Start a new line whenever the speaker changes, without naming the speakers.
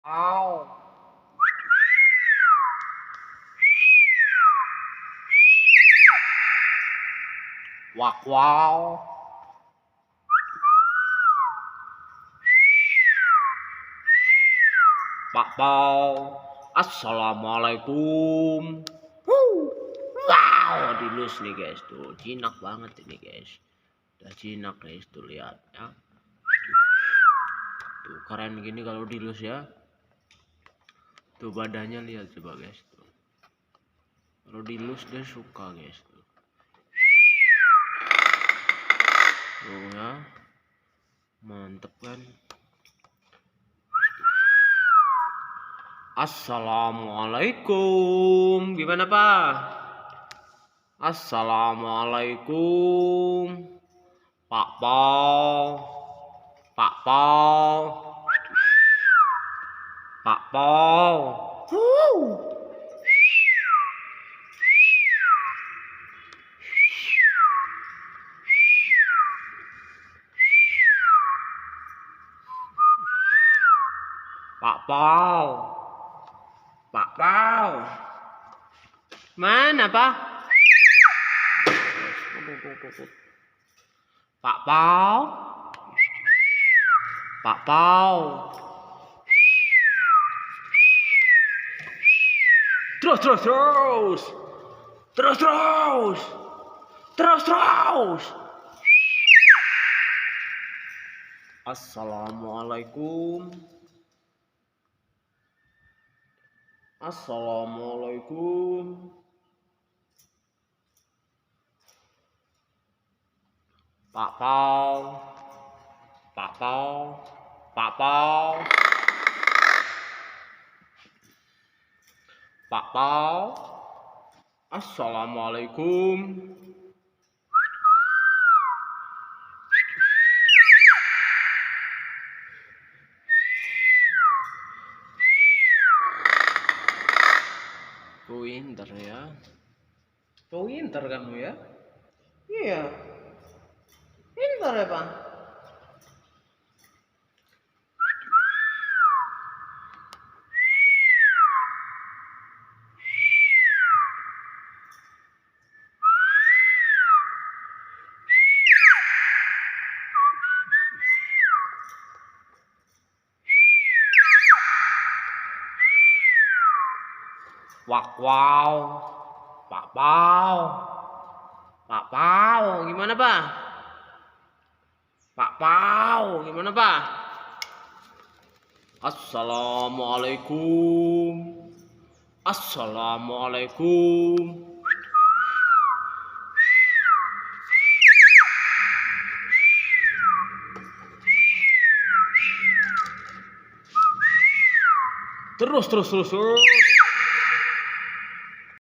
Wow. Wak wow. Pak Pau. Assalamualaikum. Wow, dilus nih guys tuh. Jinak banget ini guys. Udah jinak guys tuh, lihat ya. Tuh keren gini kalau dilus ya. Tuh badannya lihat coba guys tuh. Kalau dilus dia suka guys tuh. Tuh ya. Mantep kan. Assalamualaikum. Gimana Pak? Assalamualaikum. Pak Pau. Pak Pau. Pak Pau. Pak Pau. Pak Pau. Mana Pak? Pak Pau. Pak Pau. Terus. Assalamualaikum. Assalamualaikum. Pak Pau. Pak Pau. Pak Pau. Pak Pau. Assalamualaikum. Pinter ya. Pinter kamu ya. Iya. Pinter ya Pak. Wak wow. Pak Pau. Pak Pau, gimana Pak? Pak Pau, gimana Pak? Assalamualaikum. Assalamualaikum. Terus.